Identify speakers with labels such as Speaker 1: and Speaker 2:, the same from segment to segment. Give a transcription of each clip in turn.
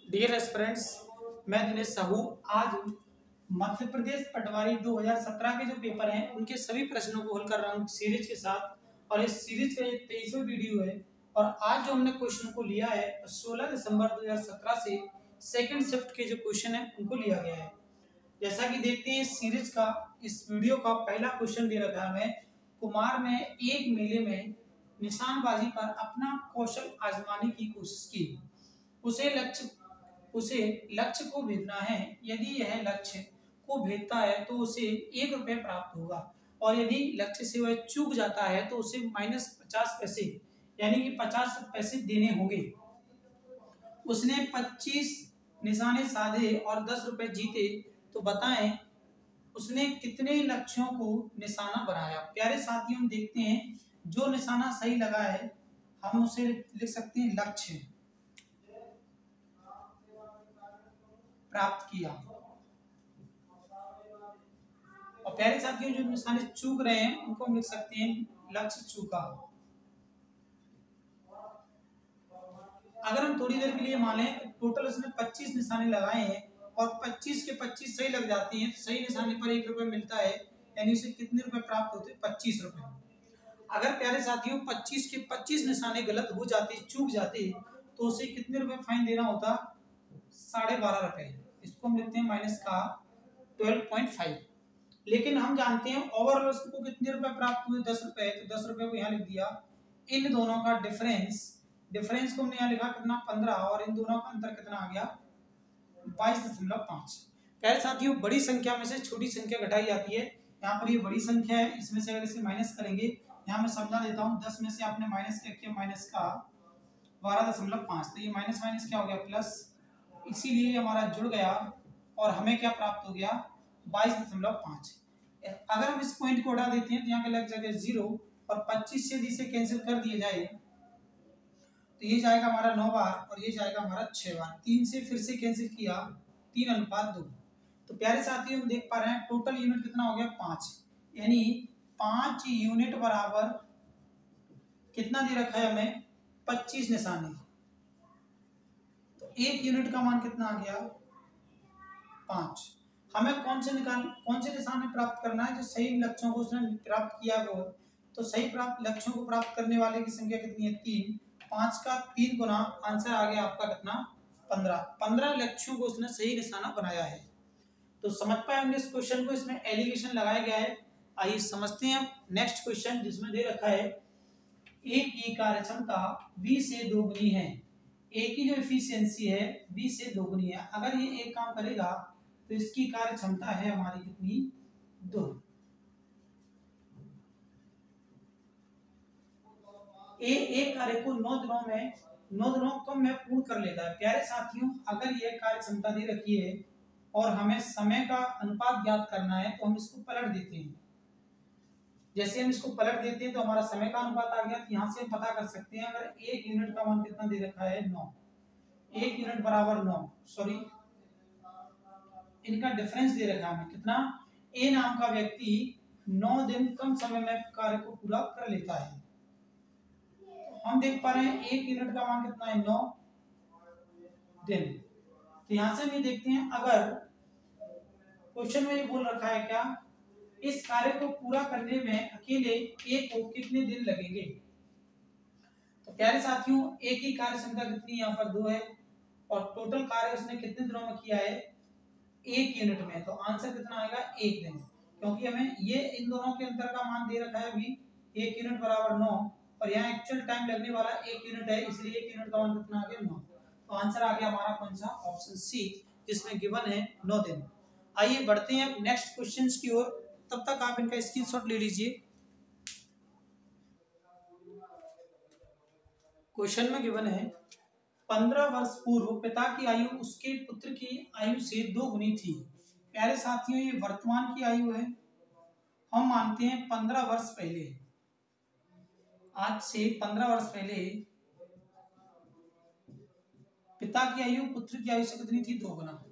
Speaker 1: Dear aspirants, मैं दिनेश साहू आज मध्य प्रदेश पटवारी 2017 के जो पेपर हैं उनके सभी प्रश्नों को हल कर रहा हूँ सीरीज के साथ। और इस सीरीज का ये 23वां वीडियो है। और आज जो हमने क्वेश्चन को लिया है 16 दिसंबर 2017 से सेकंड शिफ्ट के जो क्वेश्चन है उनको लिया गया है। जैसा कि देखते हैं इस सीरीज का इस वीडियो का पहला क्वेश्चन दे रखा है हमें। कुमार ने एक मेले में निशानबाजी पर अपना कौशल आजमाने की कोशिश की। उसे लक्ष्य को भेदना है। यदि यह लक्ष्य को भेदता है तो उसे 1 रुपये प्राप्त होगा, और यदि लक्ष्य से वह चूक जाता है तो उसे -50 पैसे यानी कि 50 पैसे देने होंगे। उसने 25 निशाने साधे और 10 रुपये जीते, तो बताएं उसने कितने लक्ष्यों को निशाना बनाया। प्यारे साथियों, हम देखते हैं जो निशाना सही लगा है हम उसे लिख सकते हैं लक्ष्य प्राप्त किया। और प्यारे साथियों जो निशाने चूक रहे हैं उनको हम लिख सकते हैं लक्ष्य चूका। अगर हम थोड़ी देर के लिए मान लें तो टोटल उसने 25 निशाने लगाए हैं और 25 के 25 सही लग जाती हैं तो सही निशाने पर 1 रुपये मिलता है, यानी उसे कितने रुपए प्राप्त होते हैं? 25 रुपए। अगर प्यारे साथियों 25 के 25 निशाने गलत हो जाते, चूक जाते, तो उसे कितने रुपए फाइन देना होता? 12.5 रुपए। इसको हम लिखते हैं माइनस का 12.5। लेकिन हम जानते हैं ओवरऑल उसको कितने रुपए प्राप्त हुए? 10 रुपए। तो 10 रुपए को यहाँ लिख दिया। इन दोनों का डिफरेंस को हमने यहाँ लिखा कितना? 15, और इन दोनों का अंतर कितना आ गया? 22.5। प्यारे साथियों बड़ी संख्या में से छोटी संख्या घटाई जाती है। यहाँ पर ये बड़ी संख्या है, इसमें से अगर इसे माइनस करेंगे, यहाँ मैं समझा देता हूँ, 10 में से आपने माइनस क्या किया? माइनस का 12.5। तो ये माइनस माइनस क्या हो गया? प्लस। इसीलिए हमारा जुड़ गया और हमें क्या प्राप्त हो गया? 22.5। अगर हम इस पॉइंट को हटा देते हैं तो यहाँ पे लग जाएगा 0, और 25 से यदि इसे कैंसिल कर दिया जाए तो ये जाएगा हमारा 9 बार और ये जाएगा हमारा 6 बार। 3 से फिर से कैंसिल किया, 3:2। तो प्यारे साथियों हम देख पा रहे हैं टोटल यूनिट कितना हो गया? 5। यानी 5 यूनिट बराबर कितना दे रखा है हमें? 25 निशाने। तो 1 यूनिट का मान कितना आ गया? 5। हमें कौन से निशाने प्राप्त करना है? जो सही लक्ष्यों को उसने प्राप्त किया वो। तो सही प्राप्त लक्ष्यों को प्राप्त करने वाले की संख्या कितनी है? 3। 5 का 3 गुना, आंसर आ गया आपका कितना? 15। 15 लक्ष्यों को उसने सही निशाना बनाया है। तो समझ पाए होंगे इस क्वेश्चन को, इसमें एलिगेशन लगाया गया है। आइए समझते हैं नेक्स्ट क्वेश्चन, जिसमें दे रखा है ए की कार्यक्षमता 20 से 2 गुनी है। ए की जो एफिशिएंसी है 20 से 2 गुनी है। अगर ये एक काम करेगा तो इसकी कार्य क्षमता है हमारी कितनी? 2। एक कार्य को 9 दिनों कम में पूर्ण कर लेता है। प्यारे साथियों अगर ये कार्य क्षमता दे रखी है और हमें समय का अनुपात ज्ञात करना है तो हम इसको पलट देते हैं। जैसे हम इसको पलट देते हैं तो हमारा समय का अनुपात आ गया। तो यहाँ से हम पता कर सकते हैं अगर 1 यूनिट का मान कितना दे रखा है? 9। 1 यूनिट बराबर 9, सॉरी इनका डिफरेंस दे रखा है कितना? ए नाम का व्यक्ति 9 दिन कम समय में कार्य को पूरा कर लेता है। हम देख पा रहे हैं 1 यूनिट का मान कितना है? 9 दिन। तो यहां से भी देखते हैं अगर क्वेश्चन में ये बोल रखा है क्या? इस कार्य को पूरा करने में अकेले ए को कितने दिन लगेंगे? तो प्यारे साथियों ए की कार्य क्षमता कितनी? यहाँ पर 2 है, और टोटल कार्य उसने कितने दिनों में किया है? 1 यूनिट में। तो आंसर कितना आएगा? 1 दिन। क्योंकि हमें ये इन दोनों के अंतर का मान दे रखा है अभी 1 यूनिट बराबर 9, और यहाँ एक्चुअल टाइम लगने वाला 1 यूनिट है, इसलिए 1 यूनिट का मान कितना आ गया? 9। तो आंसर आ गया हमारा कौन सा? ऑप्शन सी, जिसमें गिवन है 9 दिन। आइए बढ़ते हैं नेक्स्ट क्वेश्चंस की ओर। तब तक आप इनका स्क्रीनशॉट ले लीजिए। क्वेश्चन में गिवन है 15 वर्ष पूर्व पिता की आयु उसके पुत्र की आयु से 2 गुनी थी। प्यारे साथियों ये वर्तमान की आयु है। हम मानते हैं 15 वर्ष पहले, आज से 15 वर्ष पहले पिता की आयु पुत्र की आयु से कितनी थी? 2 गुना।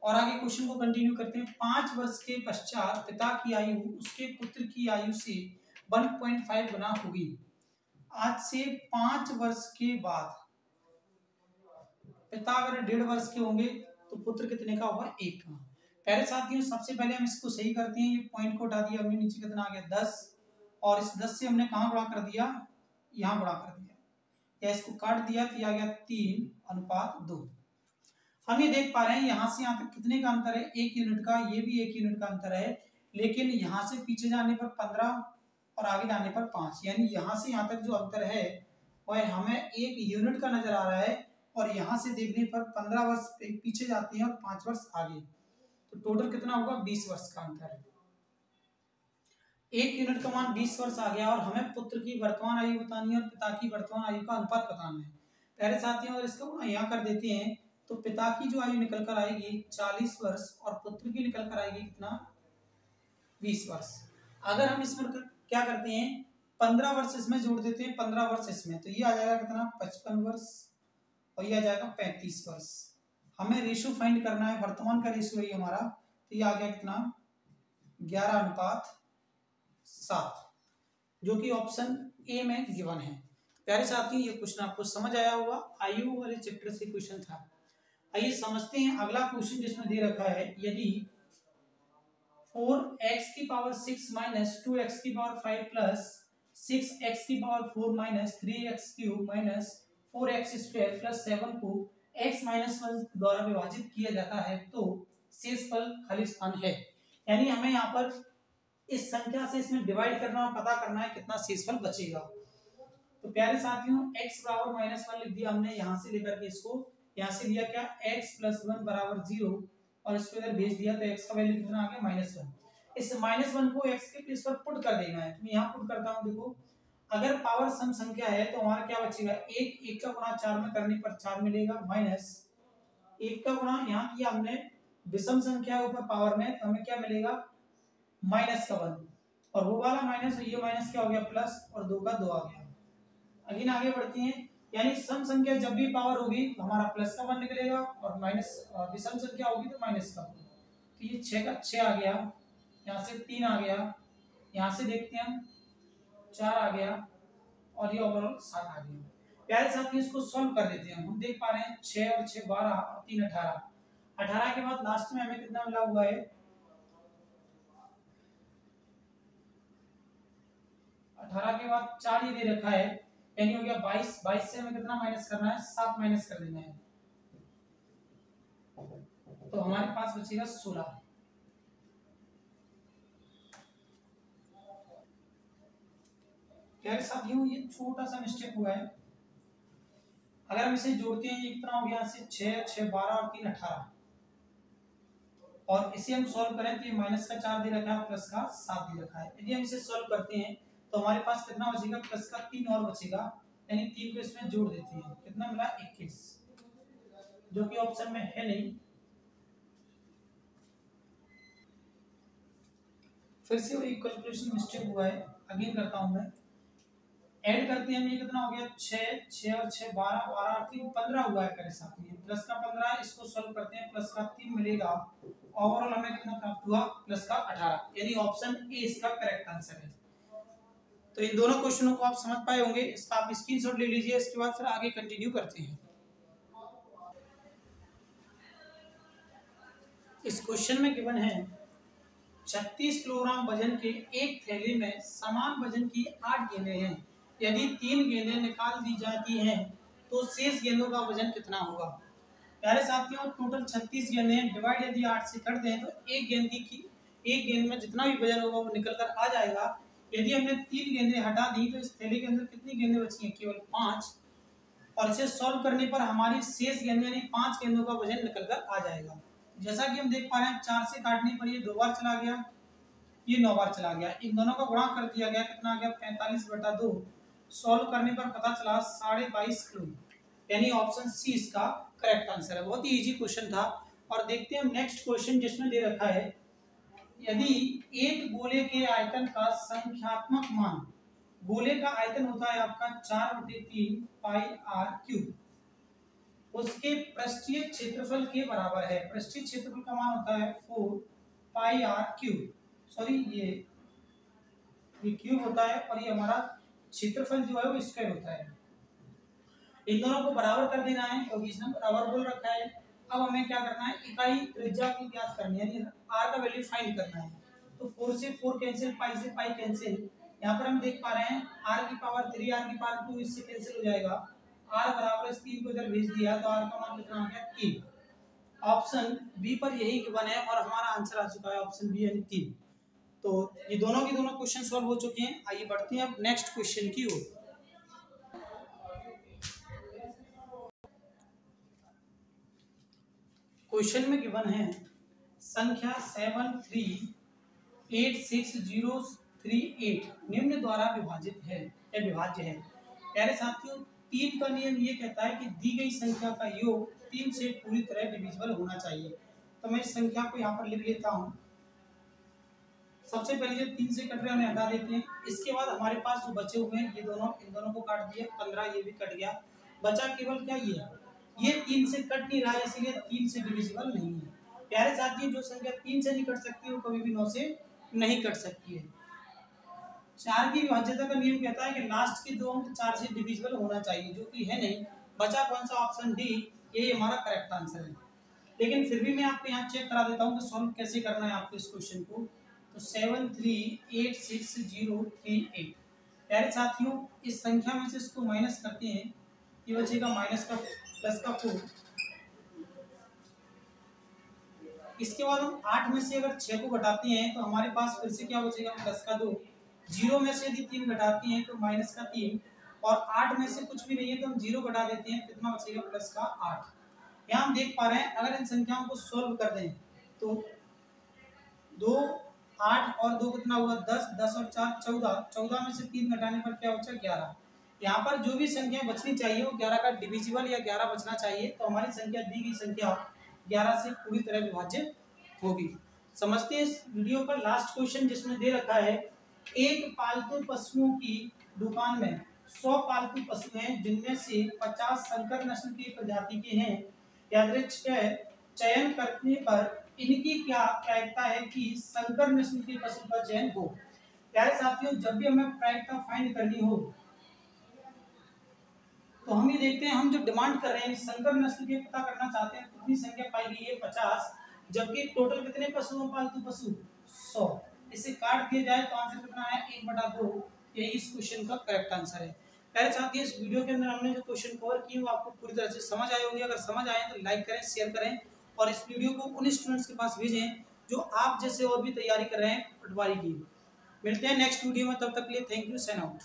Speaker 1: और आगे क्वेश्चन को कंटिन्यू करते हैं। 5 वर्ष के पश्चात पिता की आयु उसके पुत्र की आयु से 1.5 गुना होगी। आज से 5 वर्ष के बाद पिता अगर 1.5 वर्ष के होंगे तो पुत्र कितने का होगा, 1 का। पहले साथियों सबसे पहले हम इसको सही करते हैं, ये पॉइंट को हटा दिया हमने, नीचे कितना आ गया 10, और इस 10 से हमने कहाँ गुणा कर दिया, यहाँ गुणा कर दिया, या इसको काट दिया तो आ गया 3:2। हम ये देख पा रहे हैं यहाँ से यहाँ तक कितने का अंतर है, 1 यूनिट का, ये भी 1 यूनिट का अंतर है, लेकिन यहाँ से पीछे जाने पर 15 और आगे जाने पर 5, यानी यहाँ से यहाँ तक जो अंतर है वह हमें 1 यूनिट का नजर आ रहा है, और यहाँ से देखने पर 15 वर्ष पीछे जाते हैं और 5 वर्ष आगे, तो टोटल कितना होगा, 20 वर्ष का अंतर है। 1 यूनिट का मान 20 वर्ष आ गया, और हमें पुत्र की वर्तमान आयु बतानी है और पिता की वर्तमान आयु का अनुपात बताना है। पहले साथियों अगर इसको यहाँ कर देते हैं तो पिता की जो आयु निकल कर आएगी 40 वर्ष और पुत्र की निकल कर आएगी कितना, 20 वर्ष। अगर हम इसमें क्या करते हैं, 15 वर्ष इसमें जोड़ देते हैं, 15 वर्ष इसमें, तो ये आ जाएगा कितना, 55 वर्ष, और ये आ जाएगा 35 वर्ष। हमें रेशो फाइंड करना है, वर्तमान का रेशो है हमारा, तो ये आ गया कितना, 11:7, जो कि ऑप्शन ए में गिवन है। प्यारे साथियों ये क्वेश्चन आपको समझ आया होगा, आयु वाले चैप्टर से क्वेश्चन था। आइए समझते हैं अगला क्वेश्चन जिसमें दे रखा है, यदि 4x⁻6 - 2x⁻5 + 6x⁴ - 3x³ - 4x² + 7 को x-1 द्वारा विभाजित किया जाता है तो शेषफल खाली स्थान है। यानी हमें यहाँ पर इस संख्या से इसमें डिवाइड करना और पता करना है कितना शेषफल बचेगा। तो प्यारे साथियों x = -1 लिख दिया हमने, यहाँ से लेकर के इसको यहाँ से लिया क्या, x + 1 = 0, और इसको इधर भेज दिया तो x का वैल्यू कितना आ गया, -1। इस -1 को x के प्लेस पर पुट कर देना है, तो मैं यहाँ पुट करता हूँ। देखो अगर पावर सम संख्या है तो हमारा क्या बचेगा, 1 का गुणा 4 में करने पर 4 मिलेगा, माइनस 1 का गुणा यहाँ किया हमने विषम संख्या ऊपर पावर में, तो हमें क्या मिलेगा, -1, और वो वाला माइनस, ये माइनस क्या हो गया, प्लस, और 2 का 2 आ गया। अगेन आगे बढ़ते हैं, यानी सम संख्या जब भी पावर होगी तो हमारा प्लस का 1 निकलेगा, और माइनस विषम संख्या होगी तो माइनस का 1। तो ये 6 का 6 आ गया, यहाँ से 3 आ गया, यहाँ से देखते हैं हम 4 आ गया, और ये ओवरऑल 7 आ गया। प्यारे साथियों इसको सॉल्व कर देते हैं। हम देख पा रहे हैं 6 और 6 12 और 3 18। 18 के बाद लास्ट में हमें कितना मिला हुआ है, 18 के बाद 4 ही दे रखा है, यानी हो गया 22। 22 से हमें कितना माइनस करना है, 7 माइनस कर देना है, तो हमारे पास बचेगा 16। प्यारे साथियों ये छोटा सा मिस्टेक हुआ है, अगर हम इसे जोड़ते हैं ये कितना हो गया, से 6 6 12 और 3 18, और इसे हम सॉल्व करें तो ये माइनस का 4 दे रखा है, प्लस का 7 दे रखा है। यदि हम इसे सॉल्व करते हैं तो हमारे पास कितना बचेगा, प्लस का 3 और बचेगा, यानी 3 को इसमें जोड़ देते हैं, कितना मिला, 21, जो कि ऑप्शन में है नहीं। फिर से वही कैलकुलेशन मिस्टेक हुआ है, अगेन करता हूं मैं। ऐड करते हैं हम, ये कितना हो गया, 6 6 और 6 12 12 और 3 15 हुआ है। प्यारे साथियों प्लस का 15, इसको सॉल्व करते हैं, प्लस का 3 मिलेगा, ओवरऑल हमें कितना प्राप्त हुआ, प्लस का 18, यानी ऑप्शन ए इसका करेक्ट आंसर है। तो इन दोनों क्वेश्चनों को आप समझ पाए होंगे, इसका आप स्क्रीनशॉट ले लीजिए, इसके बाद फिर आगे कंटिन्यू करते हैं। इस क्वेश्चन में गिवन है 36 किलोग्राम वजन के एक थैले में समान वजन की 8 गेंदें हैं, यदि 3 गेंदें निकाल दी जाती हैं तो शेष गेंदों का वजन कितना होगा। प्यारे साथियों टोटल 36 गेंदें हैं, डिवाइड यदि 8 से कर दें तो एक गेंद में जितना भी वजन होगा वो निकल कर आ जाएगा। यदि हमने 3 गेंदें हटा दी तो इस थैले के अंदर कितनी गेंदें बची हैं, केवल 5, और इसे सॉल्व करने पर हमारी शेष गेंदें यानी 5 गेंदों का वजन निकल कर आ जाएगा। जैसा कि हम देख पा रहे हैं 4 से काटने पर ये 2 बार चला गया, ये 9 बार चला गया, इन दोनों का गुणा कर दिया गया, कितना आ गया, 45/2। सॉल्व करने पर पता चला 22.5 किलो, यानी ऑप्शन सी इसका करेक्ट आंसर है। बहुत ही इजी क्वेश्चन था। और देखते हैं नेक्स्ट क्वेश्चन जिसमें दे रखा है, यदि एक गोले के आयतन का संख्यात्मक मान, गोले का आयतन होता है आपका 4/3 πr³, उसके पृष्ठीय क्षेत्रफल के बराबर है। पृष्ठीय क्षेत्रफल का मान होता है 4 πr³, सॉरी ये क्यूब होता है, और ये हमारा क्षेत्रफल जो है वो स्क्वायर होता है। इन दोनों को बराबर कर देना है क्योंकि इसने बराबर बोल रखा है। अब हमें क्या करना है, इकाई त्रिज्या की ज्ञात करनी है, यानी r का वैल्यू फाइंड करना है। तो 4 से 4 कैंसिल, पाई से पाई कैंसिल। यहाँ पर हम देख पा रहे हैं r की पावर 3, r की पावर 2 इससे कैंसिल हो जाएगा। r बराबर इस 3 को इधर भेज दिया तो r का मान कितना आ गया 3। ऑप्शन बी पर यही गिवन है और हमारा आंसर आ चुका है ऑप्शन बी यानी 3। तो ये दोनों के दोनों क्वेश्चन सॉल्व हो चुके हैं। आइए बढ़ते हैं अब नेक्स्ट क्वेश्चन की ओर। क्वेश्चन में गिवन है संख्या 7386038 निम्न द्वारा विभाजित है या विभाज्य है। प्यारे साथियों, 3 का नियम ये कहता है कि दी गई संख्या का योग 3 से पूरी तरह डिविजिबल होना चाहिए। तो मैं इस संख्या को यहाँ पर लिख लेता हूँ। सबसे पहले जो 3 से कट रहे हैं उन्हें हटा देते हैं। इसके बाद हमारे पास जो बचे हुए हैं ये दोनों, इन दोनों को काट दिया, 15 ये भी कट गया। बचा केवल क्या ये 3 से कट नहीं रहा है, इसलिए 3 से डिविजिबल नहीं है। प्यारे साथियों, जो संख्या 3 से नहीं कट सकती वो कभी भी 9 से नहीं कट सकती है। 4 की विभाज्यता का नियम कहता है कि लास्ट के 2 अंक 4 से डिविजिबल होना चाहिए, जो कि है नहीं। बचा कौन सा, ऑप्शन डी, ये हमारा करेक्ट आंसर है। लेकिन फिर भी मैं आपको यहाँ चेक करा देता हूँ कि सॉल्व कैसे करना है आपको इस क्वेश्चन को। तो 7386038। प्यारे साथियों, इस संख्या में से इसको माइनस करते हैं, ये बचेगा माइनस का प्लस का 4। इसके बाद हम 8 में से अगर 6 को घटाते हैं तो हमारे पास फिर से क्या बचेगा, प्लस का 2। 0 में से यदि 3 घटाते हैं तो माइनस का 3, और 8 में से कुछ भी नहीं है तो हम 0 घटा देते हैं, कितना बचेगा, प्लस का 8। यहाँ हम देख पा रहे हैं अगर इन संख्याओं को सोल्व कर दें तो 2, 8 और 2 कितना हुआ, 10, 10 और 4 14, 14 में से 3 घटाने पर क्या बचा, 11। यहाँ पर जो भी संख्या बचनी चाहिए वो 11 का डिविजिबल या 11 बचना चाहिए। तो हमारी संख्या दी गई संख्या 11 से पूरी तरह विभाज्य होगी। समझते हैं इस वीडियो का लास्ट क्वेश्चन जिसमें दे रखा है एक पालतू पशुओं की दुकान में 100 पालतू पशु हैं जिनमें से 50 संकर नस्ल की प्रजाति के हैं। यादृच्छिक चयन करने पर इनकी क्या प्रायिकता है कि संकर नस्ल के पशु का चयन हो। प्यारे साथियों, जब भी हमें प्रायिकता फाइंड करनी हो तो हम ये देखते हैं, हम जो डिमांड कर रहे हैं संकर नस्ल के पता करना चाहते हैं कितनी संख्या पाई गई है 50, जबकि टोटल कितने पशु हैं, पालतू पशु 100। इसे काट दिया जाए तो आंसर कितना है, 1/2। यही इस क्वेश्चन का करेक्ट आंसर है। पहले साथियों, इस वीडियो के अंदर हमने जो क्वेश्चन कवर किए वो आपको पूरी तरह से समझ आए होंगे। अगर समझ आए तो लाइक करें, शेयर करें और इस वीडियो को उन स्टूडेंट्स के पास भेजें जो आप जैसे और भी तैयारी कर रहे हैं पटवारी की। मिलते हैं नेक्स्ट वीडियो में, तब तक के लिए थैंक यू, साइन आउट।